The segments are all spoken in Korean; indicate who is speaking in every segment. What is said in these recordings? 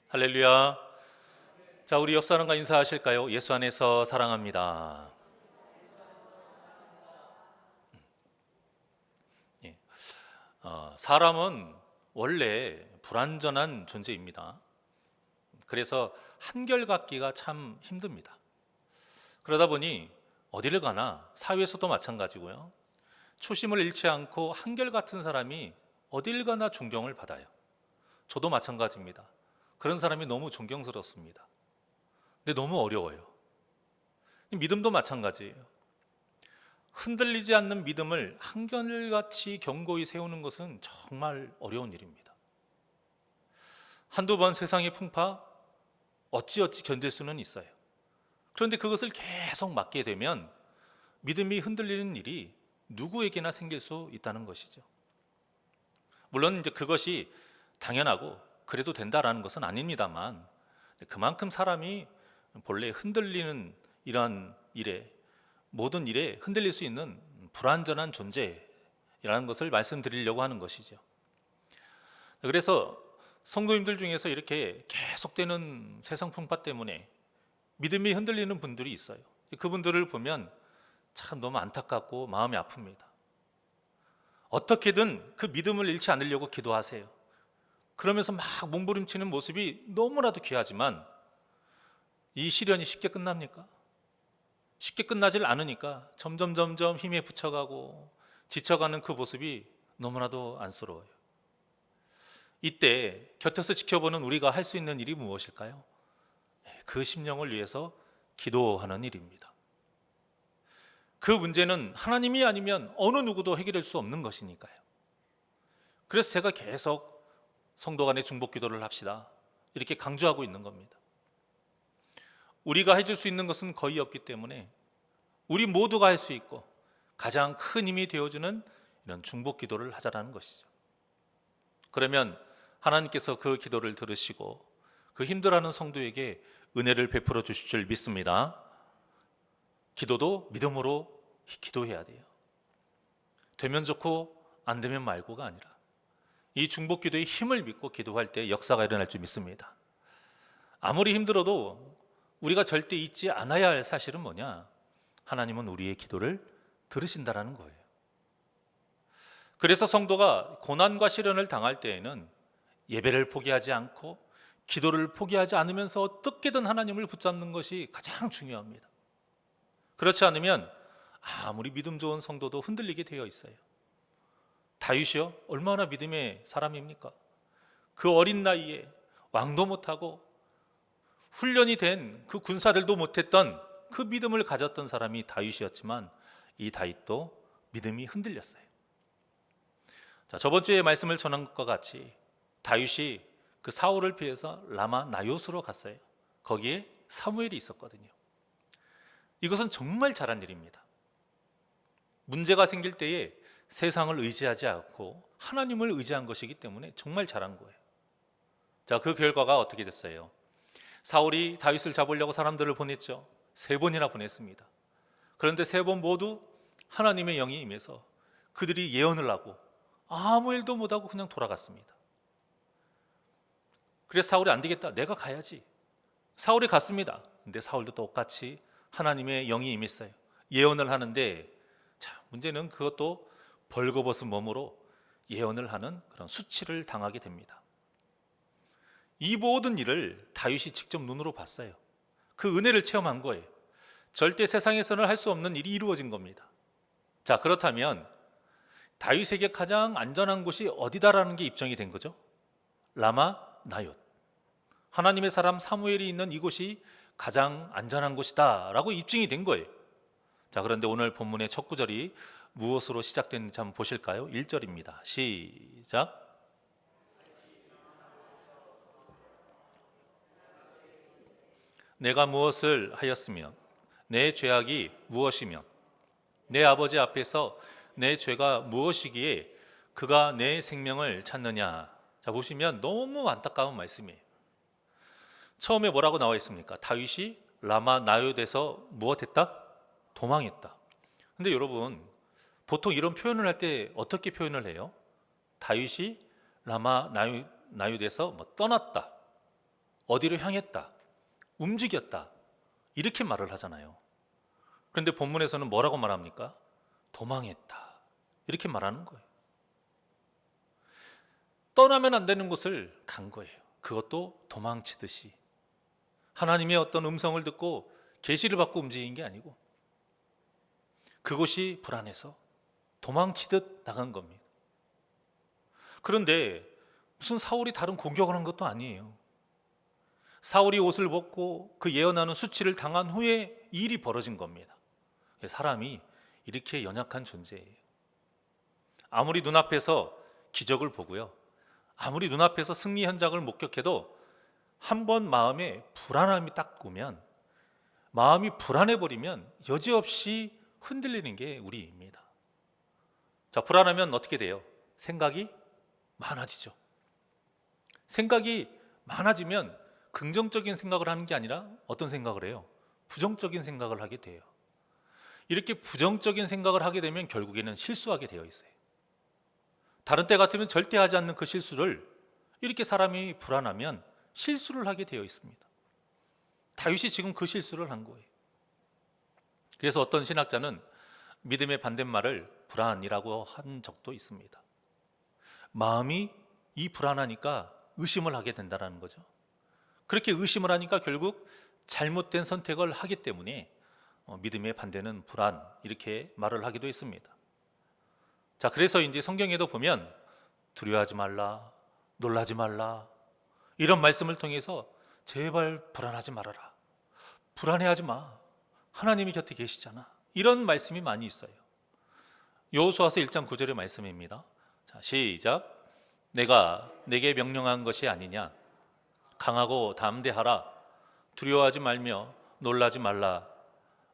Speaker 1: 할렐루야. 자, 우리 옆 사람과 인사하실까요? 예수 안에서 사랑합니다. 예. 사람은 원래 불완전한 존재입니다. 그래서 한결같기가 참 힘듭니다. 그러다 보니 어디를 가나 사회에서도 마찬가지고요. 초심을 잃지 않고 한결같은 사람이 어딜 가나 존경을 받아요. 저도 마찬가지입니다. 그런 사람이 너무 존경스럽습니다. 근데 너무 어려워요. 믿음도 마찬가지예요. 흔들리지 않는 믿음을 한결같이 견고히 세우는 것은 정말 어려운 일입니다. 한두 번 세상의 풍파 어찌어찌 견딜 수는 있어요. 그런데 그것을 계속 맡게 되면 믿음이 흔들리는 일이 누구에게나 생길 수 있다는 것이죠. 물론 이제 그것이 당연하고 그래도 된다라는 것은 아닙니다만, 그만큼 사람이 본래 흔들리는 이러한 일에, 모든 일에 흔들릴 수 있는 불완전한 존재라는 것을 말씀드리려고 하는 것이죠. 그래서 성도님들 중에서 이렇게 계속되는 세상 풍파 때문에 믿음이 흔들리는 분들이 있어요. 그분들을 보면 참 너무 안타깝고 마음이 아픕니다. 어떻게든 그 믿음을 잃지 않으려고 기도하세요. 그러면서 막 몸부림치는 모습이 너무나도 귀하지만 이 시련이 쉽게 끝납니까? 쉽게 끝나질 않으니까 점점 힘에 부쳐가고 지쳐가는 그 모습이 너무나도 안쓰러워요. 이때 곁에서 지켜보는 우리가 할 수 있는 일이 무엇일까요? 그 심령을 위해서 기도하는 일입니다. 그 문제는 하나님이 아니면 어느 누구도 해결할 수 없는 것이니까요. 그래서 제가 계속 성도 간의 중보 기도를 합시다, 이렇게 강조하고 있는 겁니다. 우리가 해줄 수 있는 것은 거의 없기 때문에 우리 모두가 할 수 있고 가장 큰 힘이 되어주는 이런 중보 기도를 하자라는 것이죠. 그러면 하나님께서 그 기도를 들으시고 그 힘들어하는 성도에게 은혜를 베풀어 주실 줄 믿습니다. 기도도 믿음으로 기도해야 돼요. 되면 좋고 안 되면 말고가 아니라 이 중보 기도의 힘을 믿고 기도할 때 역사가 일어날 줄 믿습니다. 아무리 힘들어도 우리가 절대 잊지 않아야 할 사실은 뭐냐? 하나님은 우리의 기도를 들으신다라는 거예요. 그래서 성도가 고난과 시련을 당할 때에는 예배를 포기하지 않고 기도를 포기하지 않으면서 어떻게든 하나님을 붙잡는 것이 가장 중요합니다. 그렇지 않으면 아무리 믿음 좋은 성도도 흔들리게 되어 있어요. 다윗이요, 얼마나 믿음의 사람입니까? 그 어린 나이에 왕도 못하고 훈련이 된 그 군사들도 못했던 그 믿음을 가졌던 사람이 다윗이었지만 이 다윗도 믿음이 흔들렸어요. 자, 저번 주에 말씀을 전한 것과 같이 다윗이 그 사울을 피해서 라마 나요스로 갔어요. 거기에 사무엘이 있었거든요. 이것은 정말 잘한 일입니다. 문제가 생길 때에 세상을 의지하지 않고 하나님을 의지한 것이기 때문에 정말 잘한 거예요. 자, 그 결과가 어떻게 됐어요? 사울이 다윗을 잡으려고 사람들을 보냈죠. 3번이나 보냈습니다. 그런데 3번 모두 하나님의 영이 임해서 그들이 예언을 하고 아무 일도 못하고 그냥 돌아갔습니다. 그래서 사울이 안 되겠다, 내가 가야지. 사울이 갔습니다. 근데 사울도 똑같이 하나님의 영이 임했어요. 예언을 하는데, 자, 문제는 그것도 벌거벗은 몸으로 예언을 하는 그런 수치를 당하게 됩니다. 이 모든 일을 다윗이 직접 눈으로 봤어요. 그 은혜를 체험한 거예요. 절대 세상에서는 할 수 없는 일이 이루어진 겁니다. 자, 그렇다면 다윗에게 가장 안전한 곳이 어디다라는 게 입증이 된 거죠. 라마 나옳, 하나님의 사람 사무엘이 있는 이곳이 가장 안전한 곳이다 라고 입증이 된 거예요. 자, 그런데 오늘 본문의 첫 구절이 무엇으로 시작됐는지 한번 보실까요? 1절입니다. 시작. 내가 무엇을 하였으며 내 죄악이 무엇이며 내 아버지 앞에서 내 죄가 무엇이기에 그가 내 생명을 찾느냐. 자, 보시면 너무 안타까운 말씀이에요. 처음에 뭐라고 나와 있습니까? 다윗이 라마 나옳에서 무엇했다? 도망했다. 근데 여러분, 보통 이런 표현을 할 때 어떻게 표현을 해요? 다윗이 라마 나옳에서 떠났다, 어디로 향했다, 움직였다 이렇게 말을 하잖아요. 그런데 본문에서는 뭐라고 말합니까? 도망했다 이렇게 말하는 거예요. 떠나면 안 되는 곳을 간 거예요. 그것도 도망치듯이. 하나님의 어떤 음성을 듣고 계시를 받고 움직인 게 아니고 그곳이 불안해서 도망치듯 나간 겁니다. 그런데 무슨 사울이 다른 공격을 한 것도 아니에요. 사울이 옷을 벗고 그 예언하는 수치를 당한 후에 이 일이 벌어진 겁니다. 사람이 이렇게 연약한 존재예요. 아무리 눈앞에서 기적을 보고요, 아무리 눈앞에서 승리 현장을 목격해도 한번 마음에 불안함이 딱 오면, 마음이 불안해버리면 여지없이 흔들리는 게 우리입니다. 자, 불안하면 어떻게 돼요? 생각이 많아지죠. 생각이 많아지면 긍정적인 생각을 하는 게 아니라 어떤 생각을 해요? 부정적인 생각을 하게 돼요. 이렇게 부정적인 생각을 하게 되면 결국에는 실수하게 되어 있어요. 다른 때 같으면 절대 하지 않는 그 실수를 이렇게 사람이 불안하면 실수를 하게 되어 있습니다. 다윗이 지금 그 실수를 한 거예요. 그래서 어떤 신학자는 믿음의 반대말을 불안이라고 한 적도 있습니다. 마음이 이 불안하니까 의심을 하게 된다는 거죠. 그렇게 의심을 하니까 결국 잘못된 선택을 하기 때문에 믿음의 반대는 불안 이렇게 말을 하기도 했습니다. 자, 그래서 이제 성경에도 보면 두려워하지 말라, 놀라지 말라 이런 말씀을 통해서 제발 불안하지 말아라, 불안해하지 마, 하나님이 곁에 계시잖아, 이런 말씀이 많이 있어요. 여호수아서 1장 9절의 말씀입니다. 자, 시작. 내가 내게 명령한 것이 아니냐, 강하고 담대하라, 두려워하지 말며 놀라지 말라,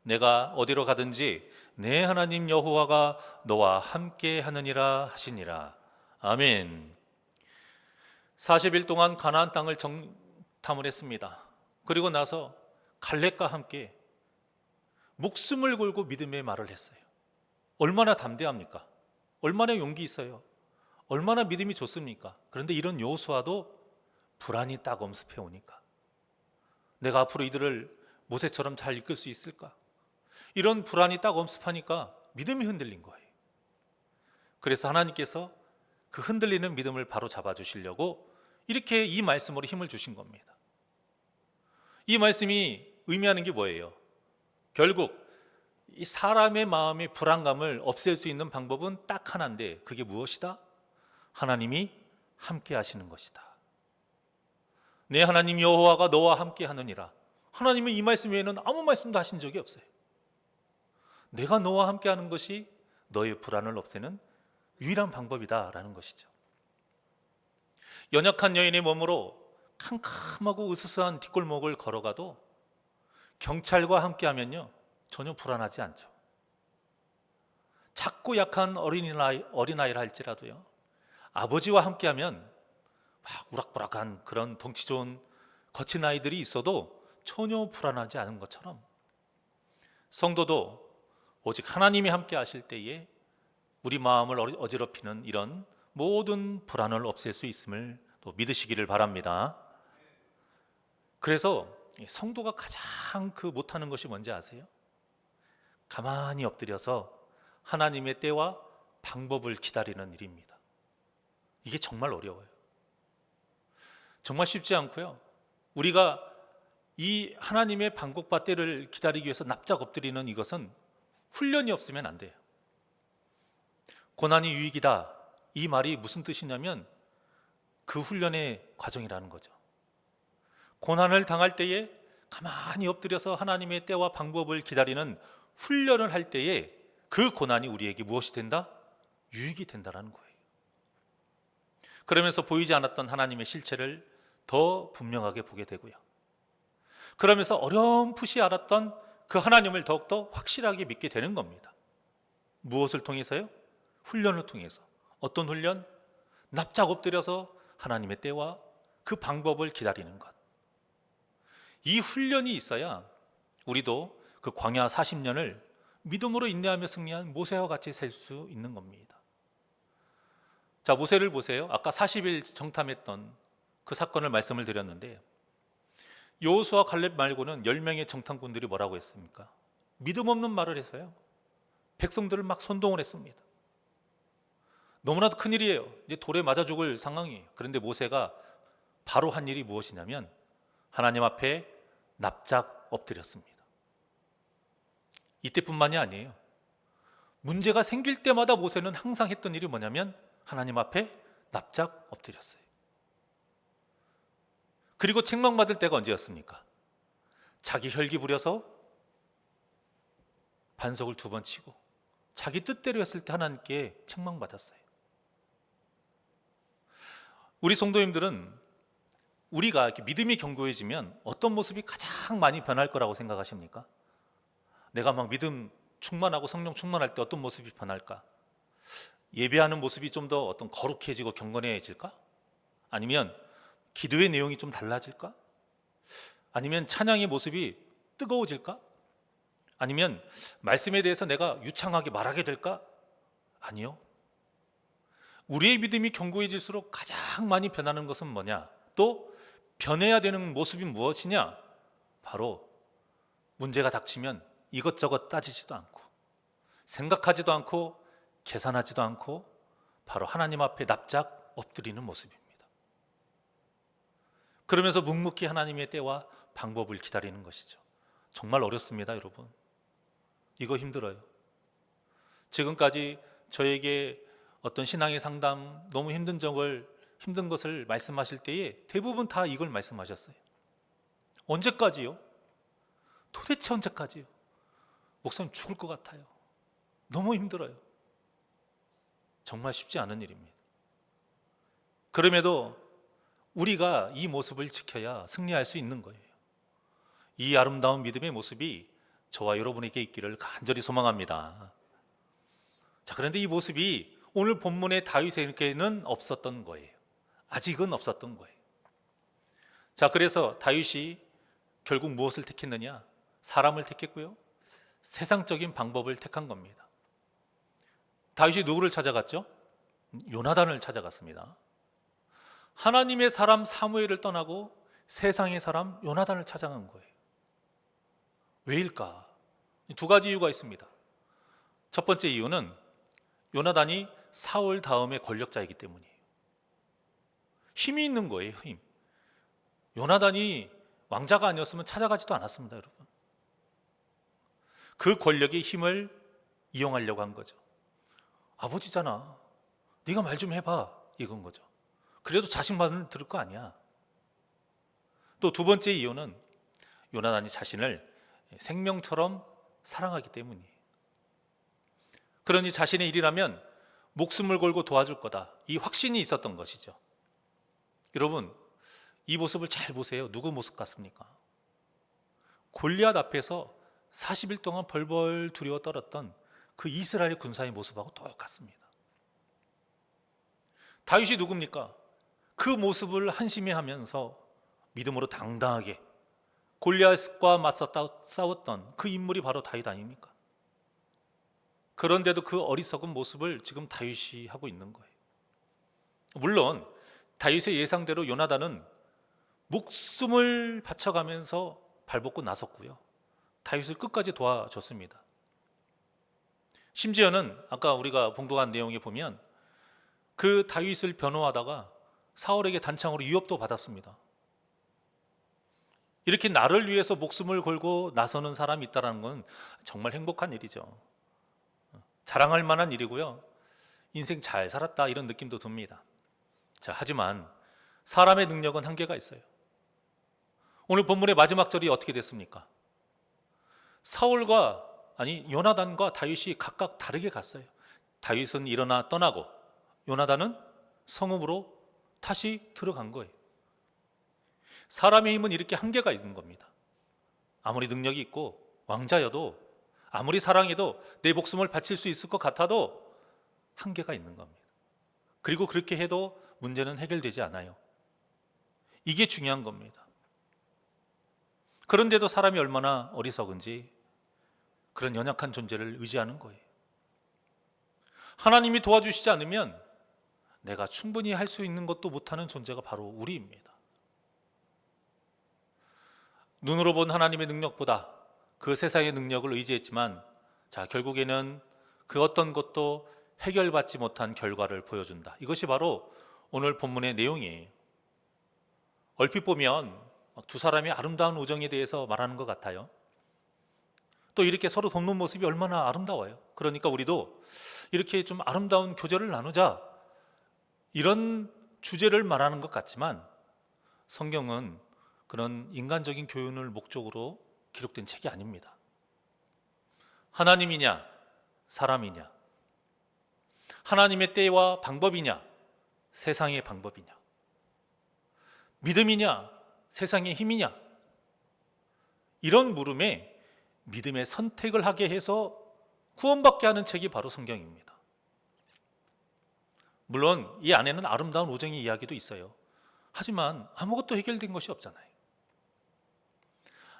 Speaker 1: 내가 어디로 가든지 내 하나님 여호와가 너와 함께 하느니라 하시니라. 아멘. 40일 동안 가나안 땅을 정탐을 했습니다. 그리고 나서 갈렙과 함께 목숨을 걸고 믿음의 말을 했어요. 얼마나 담대합니까? 얼마나 용기 있어요? 얼마나 믿음이 좋습니까? 그런데 이런 여호수아도 불안이 딱 엄습해 오니까 내가 앞으로 이들을 모세처럼 잘 이끌 수 있을까? 이런 불안이 딱 엄습하니까 믿음이 흔들린 거예요. 그래서 하나님께서 그 흔들리는 믿음을 바로 잡아주시려고 이렇게 이 말씀으로 힘을 주신 겁니다. 이 말씀이 의미하는 게 뭐예요? 결국 이 사람의 마음의 불안감을 없앨 수 있는 방법은 딱 하나인데 그게 무엇이다? 하나님이 함께 하시는 것이다. 내 하나님 여호와가 너와 함께 하느니라. 하나님은 이 말씀 외에는 아무 말씀도 하신 적이 없어요. 내가 너와 함께 하는 것이 너의 불안을 없애는 유일한 방법이다라는 것이죠. 연약한 여인의 몸으로 캄캄하고 으스스한 뒷골목을 걸어가도 경찰과 함께 하면요 전혀 불안하지 않죠. 작고 약한 어린아이를 할지라도요 아버지와 함께 하면 막 우락부락한 그런 덩치 좋은 거친 아이들이 있어도 전혀 불안하지 않은 것처럼 성도도 오직 하나님이 함께 하실 때에 우리 마음을 어지럽히는 이런 모든 불안을 없앨 수 있음을 또 믿으시기를 바랍니다. 그래서 성도가 가장 못하는 것이 뭔지 아세요? 가만히 엎드려서 하나님의 때와 방법을 기다리는 일입니다. 이게 정말 어려워요. 정말 쉽지 않고요. 우리가 이 하나님의 방법과 때를 기다리기 위해서 납작 엎드리는 이것은 훈련이 없으면 안 돼요. 고난이 유익이다, 이 말이 무슨 뜻이냐면 그 훈련의 과정이라는 거죠. 고난을 당할 때에 가만히 엎드려서 하나님의 때와 방법을 기다리는 훈련을 할 때에 그 고난이 우리에게 무엇이 된다? 유익이 된다는 거예요. 그러면서 보이지 않았던 하나님의 실체를 더 분명하게 보게 되고요. 그러면서 어렴풋이 알았던 그 하나님을 더욱더 확실하게 믿게 되는 겁니다. 무엇을 통해서요? 훈련을 통해서. 어떤 훈련? 납작 엎드려서 하나님의 때와 그 방법을 기다리는 것. 이 훈련이 있어야 우리도 그 광야 40년을 믿음으로 인내하며 승리한 모세와 같이 살 수 있는 겁니다. 자, 모세를 보세요. 아까 40일 정탐했던 그 사건을 말씀을 드렸는데 여호수아 갈렙 말고는 10명의 정탐꾼들이 뭐라고 했습니까? 믿음 없는 말을 해서요, 백성들을 막 선동을 했습니다. 너무나도 큰일이에요. 이제 돌에 맞아 죽을 상황이에요. 그런데 모세가 바로 한 일이 무엇이냐면 하나님 앞에 납작 엎드렸습니다. 이때뿐만이 아니에요. 문제가 생길 때마다 모세는 항상 했던 일이 뭐냐면 하나님 앞에 납작 엎드렸어요. 그리고 책망받을 때가 언제였습니까? 자기 혈기 부려서 반석을 2번 치고 자기 뜻대로 했을 때 하나님께 책망받았어요. 우리 성도님들은 우리가 이렇게 믿음이 견고해지면 어떤 모습이 가장 많이 변할 거라고 생각하십니까? 내가 막 믿음 충만하고 성령 충만할 때 어떤 모습이 변할까? 예배하는 모습이 좀 더 어떤 거룩해지고 경건해질까? 아니면 기도의 내용이 좀 달라질까? 아니면 찬양의 모습이 뜨거워질까? 아니면 말씀에 대해서 내가 유창하게 말하게 될까? 아니요. 우리의 믿음이 견고해질수록 가장 많이 변하는 것은 뭐냐? 또 변해야 되는 모습이 무엇이냐? 바로 문제가 닥치면 이것저것 따지지도 않고 생각하지도 않고 계산하지도 않고 바로 하나님 앞에 납작 엎드리는 모습입니다. 그러면서 묵묵히 하나님의 때와 방법을 기다리는 것이죠. 정말 어렵습니다, 여러분. 이거 힘들어요. 지금까지 저에게 어떤 신앙의 상담, 너무 힘든 것을 말씀하실 때에 대부분 다 이걸 말씀하셨어요. 언제까지요? 도대체 언제까지요? 목사님 죽을 것 같아요. 너무 힘들어요. 정말 쉽지 않은 일입니다. 그럼에도 우리가 이 모습을 지켜야 승리할 수 있는 거예요. 이 아름다운 믿음의 모습이 저와 여러분에게 있기를 간절히 소망합니다. 자, 그런데 이 모습이 오늘 본문의 다윗에게는 없었던 거예요. 아직은 없었던 거예요. 자, 그래서 다윗이 결국 무엇을 택했느냐? 사람을 택했고요, 세상적인 방법을 택한 겁니다. 다윗이 누구를 찾아갔죠? 요나단을 찾아갔습니다. 하나님의 사람 사무엘을 떠나고 세상의 사람 요나단을 찾아간 거예요. 왜일까? 2가지 이유가 있습니다. 첫 번째 이유는 요나단이 사울 다음의 권력자이기 때문이에요. 힘이 있는 거예요, 힘. 요나단이 왕자가 아니었으면 찾아가지도 않았습니다, 여러분. 그 권력의 힘을 이용하려고 한 거죠. 아버지잖아, 네가 말 좀 해봐, 이건 거죠. 그래도 자식 말은 들을 거 아니야. 또 2번째 이유는 요나단이 자신을 생명처럼 사랑하기 때문이에요. 그러니 자신의 일이라면 목숨을 걸고 도와줄 거다, 이 확신이 있었던 것이죠. 여러분, 이 모습을 잘 보세요. 누구 모습 같습니까? 골리앗 앞에서 40일 동안 벌벌 두려워 떨었던 그 이스라엘 군사의 모습하고 똑같습니다. 다윗이 누굽니까? 그 모습을 한심해하면서 믿음으로 당당하게 골리앗과 맞서 싸웠던 그 인물이 바로 다윗 아닙니까? 그런데도 그 어리석은 모습을 지금 다윗이 하고 있는 거예요. 물론 다윗의 예상대로 요나단은 목숨을 바쳐가면서 발벗고 나섰고요, 다윗을 끝까지 도와줬습니다. 심지어는 아까 우리가 봉독한 내용에 보면 그 다윗을 변호하다가 사울에게 단창으로 위협도 받았습니다. 이렇게 나를 위해서 목숨을 걸고 나서는 사람이 있다는 건 정말 행복한 일이죠. 자랑할 만한 일이고요, 인생 잘 살았다 이런 느낌도 듭니다. 자, 하지만 사람의 능력은 한계가 있어요. 오늘 본문의 마지막 절이 어떻게 됐습니까? 요나단과 다윗이 각각 다르게 갔어요. 다윗은 일어나 떠나고 요나단은 성읍으로 다시 들어간 거예요. 사람의 힘은 이렇게 한계가 있는 겁니다. 아무리 능력이 있고 왕자여도, 아무리 사랑해도, 내 목숨을 바칠 수 있을 것 같아도 한계가 있는 겁니다. 그리고 그렇게 해도 문제는 해결되지 않아요. 이게 중요한 겁니다. 그런데도 사람이 얼마나 어리석은지 그런 연약한 존재를 의지하는 거예요. 하나님이 도와주시지 않으면 내가 충분히 할 수 있는 것도 못하는 존재가 바로 우리입니다. 눈으로 본 하나님의 능력보다 그 세상의 능력을 의지했지만 결국에는 그 어떤 것도 해결받지 못한 결과를 보여준다. 이것이 바로 오늘 본문의 내용이에요. 얼핏 보면 두 사람이 아름다운 우정에 대해서 말하는 것 같아요. 또 이렇게 서로 돕는 모습이 얼마나 아름다워요. 그러니까 우리도 이렇게 좀 아름다운 교제를 나누자, 이런 주제를 말하는 것 같지만 성경은 그런 인간적인 교훈을 목적으로 기록된 책이 아닙니다. 하나님이냐 사람이냐, 하나님의 때와 방법이냐 세상의 방법이냐, 믿음이냐 세상의 힘이냐, 이런 물음에 믿음의 선택을 하게 해서 구원받게 하는 책이 바로 성경입니다. 물론 이 안에는 아름다운 우정의 이야기도 있어요. 하지만 아무것도 해결된 것이 없잖아요.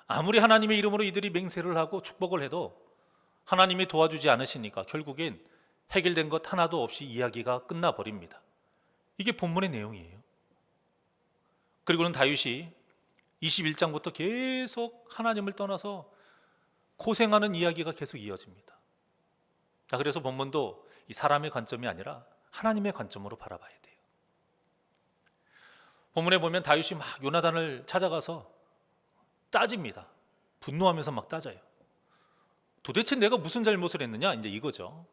Speaker 1: 아무리 하나님의 이름으로 이들이 맹세를 하고 축복을 해도 하나님이 도와주지 않으시니까 결국엔 해결된 것 하나도 없이 이야기가 끝나버립니다. 이게 본문의 내용이에요. 그리고는 다윗이 21장부터 계속 하나님을 떠나서 고생하는 이야기가 계속 이어집니다. 그래서 본문도 이 사람의 관점이 아니라 하나님의 관점으로 바라봐야 돼요. 본문에 보면 다윗이 막 요나단을 찾아가서 따집니다. 분노하면서 막 따져요. 도대체 내가 무슨 잘못을 했느냐, 이제 이거죠.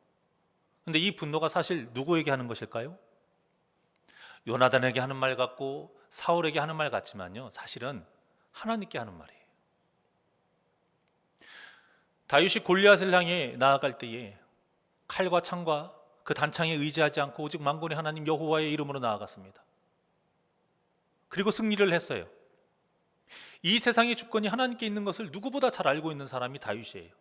Speaker 1: 근데 이 분노가 사실 누구에게 하는 것일까요? 요나단에게 하는 말 같고 사울에게 하는 말 같지만요, 사실은 하나님께 하는 말이에요. 다윗이 골리앗을 향해 나아갈 때에 칼과 창과 그 단창에 의지하지 않고 오직 만군의 하나님 여호와의 이름으로 나아갔습니다. 그리고 승리를 했어요. 이 세상의 주권이 하나님께 있는 것을 누구보다 잘 알고 있는 사람이 다윗이에요.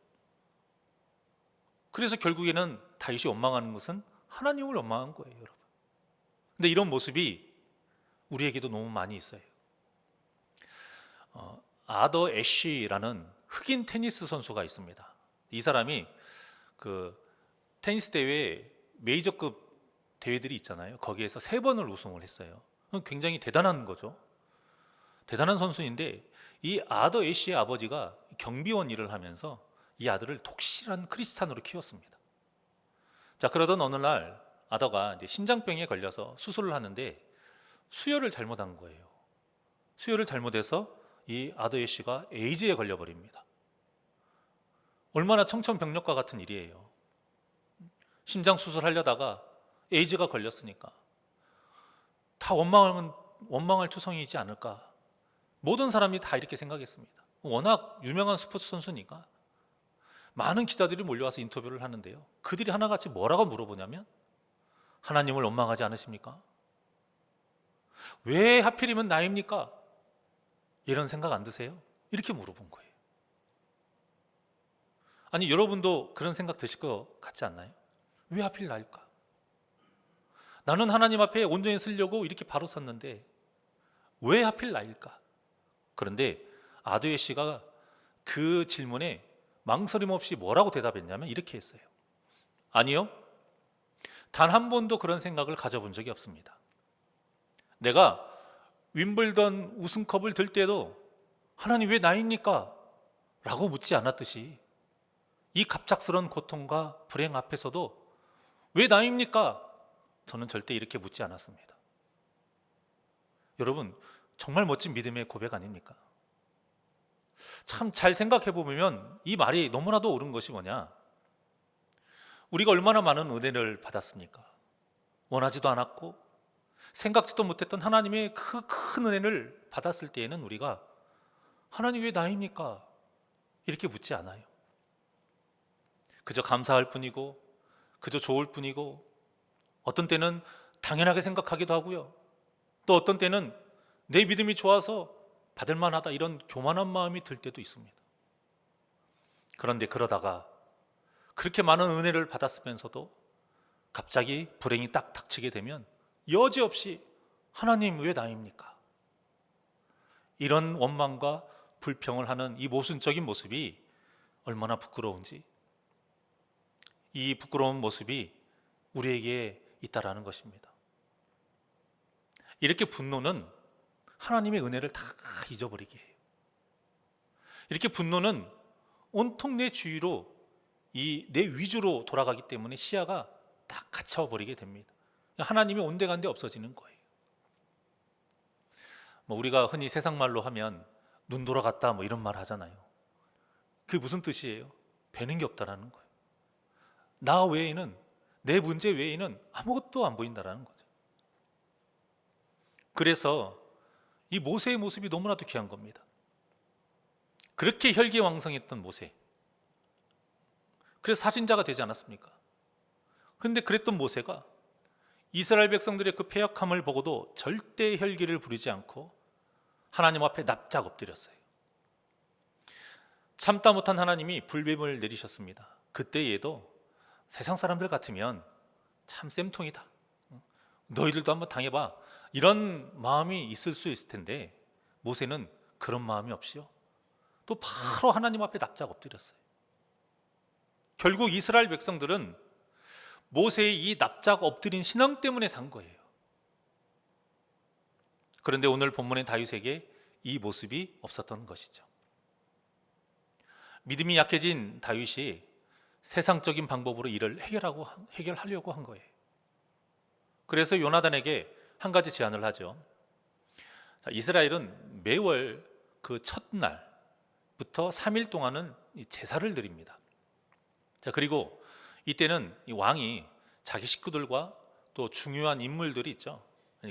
Speaker 1: 그래서 결국에는 다윗이 원망하는 것은 하나님을 원망한 거예요, 여러분. 근데 이런 모습이 우리에게도 너무 많이 있어요. 아더 애쉬라는 흑인 테니스 선수가 있습니다. 이 사람이 그 테니스 대회 메이저급 대회들이 있잖아요. 거기에서 3번을 우승을 했어요. 굉장히 대단한 거죠. 대단한 선수인데 이 아더 애쉬의 아버지가 경비원 일을 하면서 이 아들을 독실한 크리스찬으로 키웠습니다. 그러던 어느 날 아더가 이제 심장병에 걸려서 수술을 하는데 수혈을 잘못한 거예요. 수혈을 잘못해서 이 아더 애쉬가 에이즈에 걸려버립니다. 얼마나 청천벽력과 같은 일이에요. 심장 수술하려다가 에이즈가 걸렸으니까 다 원망할 투성이지 않을까. 모든 사람이 다 이렇게 생각했습니다. 워낙 유명한 스포츠 선수니까. 많은 기자들이 몰려와서 인터뷰를 하는데요, 그들이 하나같이 뭐라고 물어보냐면 하나님을 원망하지 않으십니까? 왜 하필이면 나입니까? 이런 생각 안 드세요? 이렇게 물어본 거예요. 아니, 여러분도 그런 생각 드실 것 같지 않나요? 왜 하필 나일까? 나는 하나님 앞에 온전히 쓰려고 이렇게 바로 섰는데 왜 하필 나일까? 그런데 아드웨 씨가 그 질문에 망설임 없이 뭐라고 대답했냐면 이렇게 했어요. 아니요, 단 한 번도 그런 생각을 가져본 적이 없습니다. 내가 윈블던 우승컵을 들 때도 하나님 왜 나입니까? 라고 묻지 않았듯이 이 갑작스러운 고통과 불행 앞에서도 왜 나입니까? 저는 절대 이렇게 묻지 않았습니다. 여러분, 정말 멋진 믿음의 고백 아닙니까? 참 잘 생각해 보면 이 말이 너무나도 옳은 것이 뭐냐? 우리가 얼마나 많은 은혜를 받았습니까? 원하지도 않았고 생각지도 못했던 하나님의 그 큰 은혜를 받았을 때에는 우리가 하나님 왜 나입니까? 이렇게 묻지 않아요. 그저 감사할 뿐이고 그저 좋을 뿐이고, 어떤 때는 당연하게 생각하기도 하고요, 또 어떤 때는 내 믿음이 좋아서 받을 만하다 이런 교만한 마음이 들 때도 있습니다. 그런데 그러다가 그렇게 많은 은혜를 받았으면서도 갑자기 불행이 딱 닥치게 되면 여지없이 하나님 왜 나입니까? 이런 원망과 불평을 하는 이 모순적인 모습이 얼마나 부끄러운지, 이 부끄러운 모습이 우리에게 있다라는 것입니다. 이렇게 분노는 하나님의 은혜를 다 잊어버리게 해요. 이렇게 분노는 온통 내 주위로 내 위주로 돌아가기 때문에 시야가 딱 갇혀버리게 됩니다. 하나님이 온데간데 없어지는 거예요. 우리가 흔히 세상 말로 하면 눈 돌아갔다 이런 말 하잖아요. 그게 무슨 뜻이에요? 뵈는 게 없다라는 거예요. 나 외에는, 내 문제 외에는 아무것도 안 보인다라는 거죠. 그래서 이 모세의 모습이 너무나도 귀한 겁니다. 그렇게 혈기왕성했던 모세, 그래서 살인자가 되지 않았습니까? 그런데 그랬던 모세가 이스라엘 백성들의 그 패역함을 보고도 절대 혈기를 부리지 않고 하나님 앞에 납작 엎드렸어요. 참다 못한 하나님이 불뱀을 내리셨습니다. 그때에도 세상 사람들 같으면 참 쌤통이다, 너희들도 한번 당해봐, 이런 마음이 있을 수 있을 텐데 모세는 그런 마음이 없이요, 또 바로 하나님 앞에 납작 엎드렸어요. 결국 이스라엘 백성들은 모세의 이 납작 엎드린 신앙 때문에 산 거예요. 그런데 오늘 본문의 다윗에게 이 모습이 없었던 것이죠. 믿음이 약해진 다윗이 세상적인 방법으로 일을 해결하려고 한 거예요. 그래서 요나단에게 한 가지 제안을 하죠. 이스라엘은 매월 그 첫날부터 3일 동안은 제사를 드립니다. 그리고 이때는 이 왕이 자기 식구들과 또 중요한 인물들이 있죠.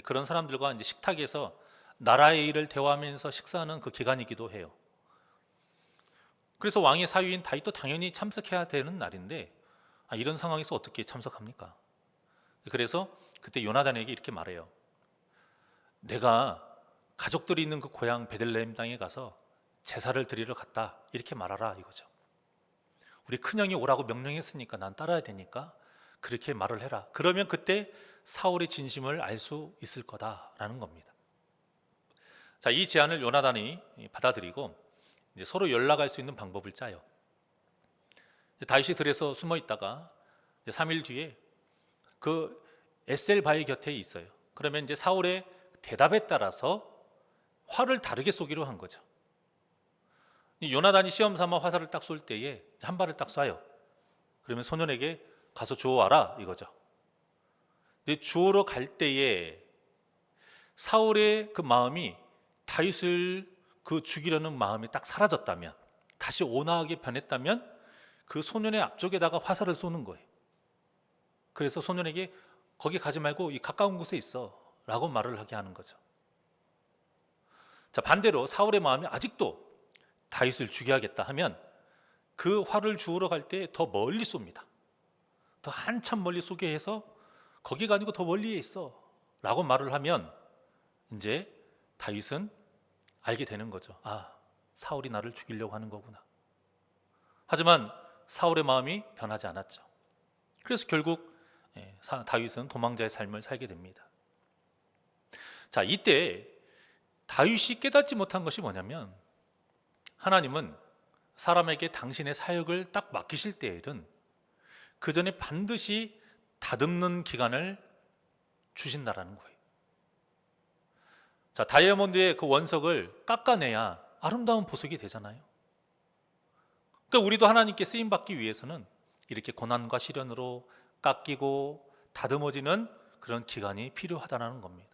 Speaker 1: 그런 사람들과 이제 식탁에서 나라의 일을 대화하면서 식사하는 그 기간이기도 해요. 그래서 왕의 사위인 다윗도 당연히 참석해야 되는 날인데 이런 상황에서 어떻게 참석합니까? 그래서 그때 요나단에게 이렇게 말해요. 내가 가족들이 있는 그 고향 베들레헴 땅에 가서 제사를 드리러 갔다, 이렇게 말하라 이거죠. 우리 큰형이 오라고 명령했으니까 난 따라야 되니까 그렇게 말을 해라. 그러면 그때 사울의 진심을 알 수 있을 거다라는 겁니다. 이 제안을 요나단이 받아들이고 이제 서로 연락할 수 있는 방법을 짜요. 다윗이 들에서 숨어 있다가 3일 뒤에 그 에셀 바위 곁에 있어요. 그러면 이제 사울의 대답에 따라서 활을 다르게 쏘기로 한 거죠. 요나단이 시험 삼아 화살을 딱 쏠 때에 한 발을 딱 쏴요. 그러면 소년에게 가서 주워와라 이거죠. 근데 주우러 갈 때에 사울의 그 마음이 다윗을 죽이려는 마음이 딱 사라졌다면, 다시 온화하게 변했다면 그 소년의 앞쪽에다가 화살을 쏘는 거예요. 그래서 소년에게 거기 가지 말고 이 가까운 곳에 있어 라고 말을 하게 하는 거죠. 반대로 사울의 마음이 아직도 다윗을 죽여야겠다 하면 그 활을 주우러 갈 때 더 멀리 쏩니다. 더 한참 멀리 쏘게 해서 거기가 아니고 더 멀리에 있어 라고 말을 하면 이제 다윗은 알게 되는 거죠. 사울이 나를 죽이려고 하는 거구나. 하지만 사울의 마음이 변하지 않았죠. 그래서 결국 다윗은 도망자의 삶을 살게 됩니다. 이때 다윗이 깨닫지 못한 것이 뭐냐면, 하나님은 사람에게 당신의 사역을 딱 맡기실 때에는 그 전에 반드시 다듬는 기간을 주신다라는 거예요. 다이아몬드의 그 원석을 깎아내야 아름다운 보석이 되잖아요. 그러니까 우리도 하나님께 쓰임 받기 위해서는 이렇게 고난과 시련으로 깎이고 다듬어지는 그런 기간이 필요하다는 겁니다.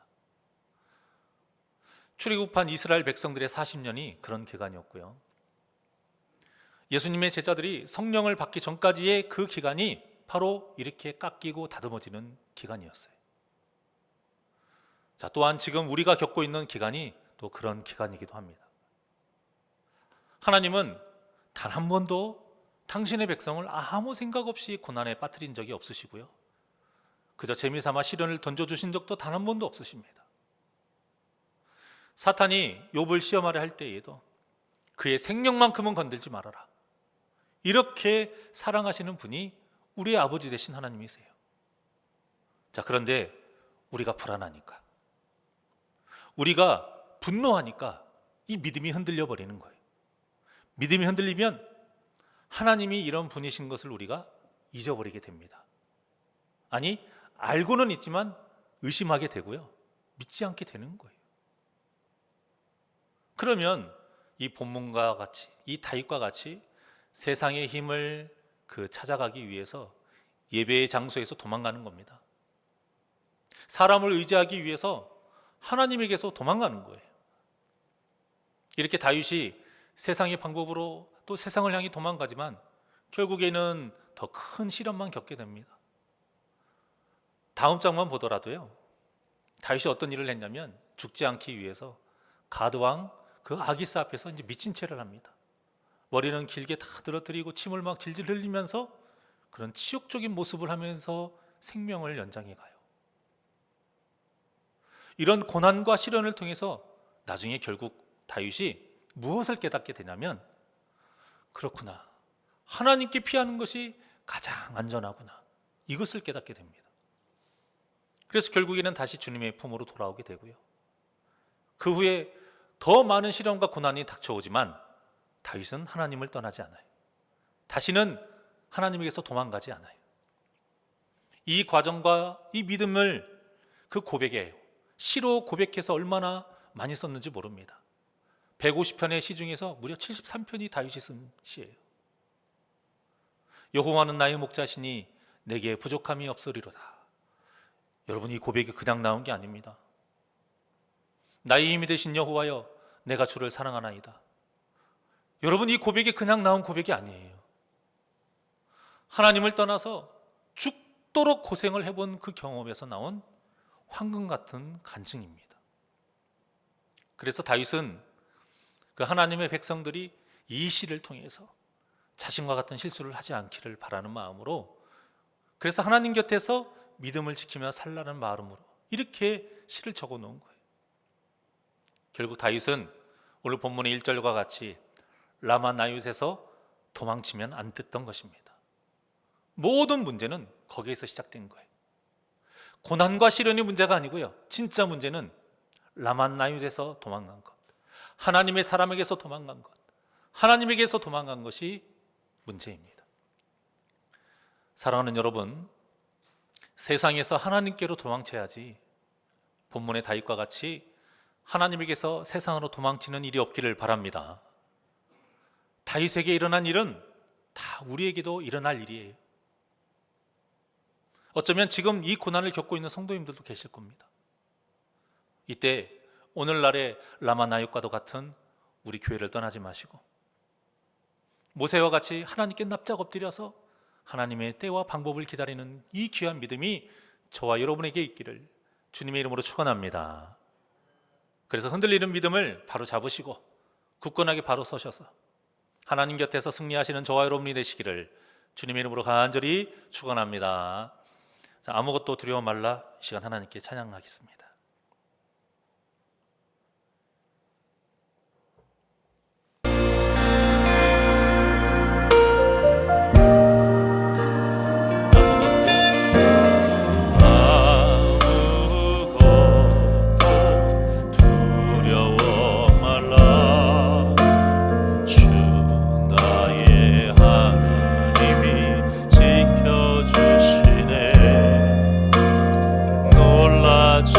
Speaker 1: 출애굽한 이스라엘 백성들의 40년이 그런 기간이었고요. 예수님의 제자들이 성령을 받기 전까지의 그 기간이 바로 이렇게 깎이고 다듬어지는 기간이었어요. 또한 지금 우리가 겪고 있는 기간이 또 그런 기간이기도 합니다. 하나님은 단 한 번도 당신의 백성을 아무 생각 없이 고난에 빠뜨린 적이 없으시고요, 그저 재미삼아 시련을 던져주신 적도 단 한 번도 없으십니다. 사탄이 욥을 시험하려 할 때에도 그의 생명만큼은 건들지 말아라, 이렇게 사랑하시는 분이 우리의 아버지 되신 하나님이세요. 그런데 우리가 불안하니까, 우리가 분노하니까 이 믿음이 흔들려 버리는 거예요. 믿음이 흔들리면 하나님이 이런 분이신 것을 우리가 잊어버리게 됩니다. 아니, 알고는 있지만 의심하게 되고요, 믿지 않게 되는 거예요. 그러면 이 본문과 같이, 이 다윗과 같이 세상의 힘을 찾아가기 위해서 예배의 장소에서 도망가는 겁니다. 사람을 의지하기 위해서 하나님에게서 도망가는 거예요. 이렇게 다윗이 세상의 방법으로 또 세상을 향해 도망가지만 결국에는 더 큰 시련만 겪게 됩니다. 다음 장만 보더라도요, 다윗이 어떤 일을 했냐면 죽지 않기 위해서 가드왕 그 아기스 앞에서 이제 미친 채를 합니다. 머리는 길게 다 늘어뜨리고 침을 막 질질 흘리면서 그런 치욕적인 모습을 하면서 생명을 연장해 가요. 이런 고난과 시련을 통해서 나중에 결국 다윗이 무엇을 깨닫게 되냐면, 그렇구나, 하나님께 피하는 것이 가장 안전하구나, 이것을 깨닫게 됩니다. 그래서 결국에는 다시 주님의 품으로 돌아오게 되고요. 그 후에 더 많은 시련과 고난이 닥쳐오지만 다윗은 하나님을 떠나지 않아요. 다시는 하나님에게서 도망가지 않아요. 이 과정과 이 믿음을 그 고백에 시로 고백해서 얼마나 많이 썼는지 모릅니다. 150편의 시 중에서 무려 73편이 다윗이 쓴 시예요. 여호와는 나의 목자시니 내게 부족함이 없으리로다. 여러분, 이 고백이 그냥 나온 게 아닙니다. 나의 힘이 되신 여호와여, 내가 주를 사랑하나이다. 여러분, 이 고백이 그냥 나온 고백이 아니에요. 하나님을 떠나서 죽도록 고생을 해본 그 경험에서 나온 황금 같은 간증입니다. 그래서 다윗은 그 하나님의 백성들이 이 시를 통해서 자신과 같은 실수를 하지 않기를 바라는 마음으로, 그래서 하나님 곁에서 믿음을 지키며 살라는 마음으로 이렇게 시를 적어 놓은 거예요. 결국 다윗은 오늘 본문의 1절과 같이 라마 나윕에서 도망치면 안 됐던 것입니다. 모든 문제는 거기에서 시작된 거예요. 고난과 시련이 문제가 아니고요, 진짜 문제는 라마 나윕에서 도망간 것, 하나님의 사람에게서 도망간 것, 하나님에게서 도망간 것이 문제입니다. 사랑하는 여러분, 세상에서 하나님께로 도망쳐야지 본문의 다윗과 같이 하나님에게서 세상으로 도망치는 일이 없기를 바랍니다. 다윗에게 일어난 일은 다 우리에게도 일어날 일이에요. 어쩌면 지금 이 고난을 겪고 있는 성도님들도 계실 겁니다. 이때 오늘날의 라마 나윕과도 같은 우리 교회를 떠나지 마시고 모세와 같이 하나님께 납작 엎드려서 하나님의 때와 방법을 기다리는 이 귀한 믿음이 저와 여러분에게 있기를 주님의 이름으로 축원합니다. 그래서 흔들리는 믿음을 바로 잡으시고 굳건하게 바로 서셔서 하나님 곁에서 승리하시는 저와 여러분이 되시기를 주님의 이름으로 간절히 축원합니다. 아무것도 두려워 말라. 이 시간 하나님께 찬양하겠습니다.
Speaker 2: 지켜주시네. 놀라지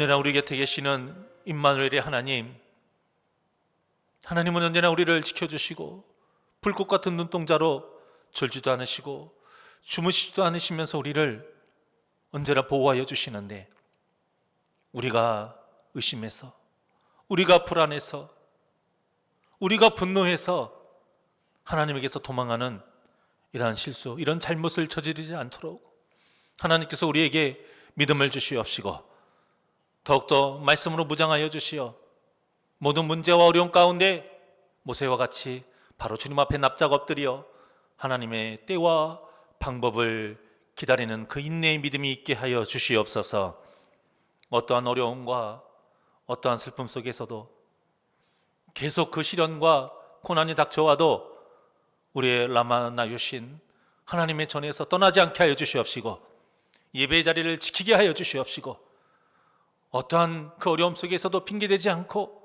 Speaker 1: 언제나 우리 곁에 계시는 임마누엘의 하나님은 언제나 우리를 지켜주시고 불꽃 같은 눈동자로 졸지도 않으시고 주무시지도 않으시면서 우리를 언제나 보호하여 주시는데, 우리가 의심해서, 우리가 불안해서, 우리가 분노해서 하나님에게서 도망하는 이러한 실수, 이런 잘못을 저지르지 않도록 하나님께서 우리에게 믿음을 주시옵시고 더욱더 말씀으로 무장하여 주시어 모든 문제와 어려움 가운데 모세와 같이 바로 주님 앞에 납작 엎드려 하나님의 때와 방법을 기다리는 그 인내의 믿음이 있게 하여 주시옵소서. 어떠한 어려움과 어떠한 슬픔 속에서도 계속 그 시련과 고난이 닥쳐와도 우리의 라마나유신 하나님의 전에서 떠나지 않게 하여 주시옵시고 예배의 자리를 지키게 하여 주시옵시고 어떠한 그 어려움 속에서도 핑계대지 않고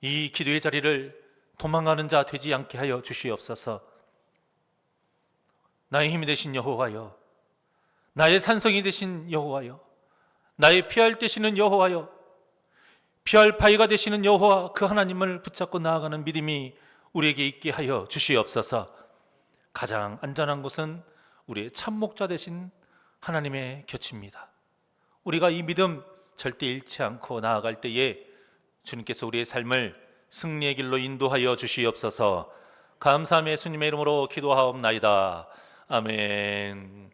Speaker 1: 이 기도의 자리를 도망가는 자 되지 않게 하여 주시옵소서. 나의 힘이 되신 여호와여, 나의 산성이 되신 여호와여, 나의 피할 되시는 여호와여, 피할 바위가 되시는 여호와 그 하나님을 붙잡고 나아가는 믿음이 우리에게 있게 하여 주시옵소서. 가장 안전한 곳은 우리의 참목자 되신 하나님의 곁입니다. 우리가 이 믿음 절대 잃지 않고 나아갈 때에 주님께서 우리의 삶을 승리의 길로 인도하여 주시옵소서. 감사함의 예수님의 이름으로 기도하옵나이다. 아멘.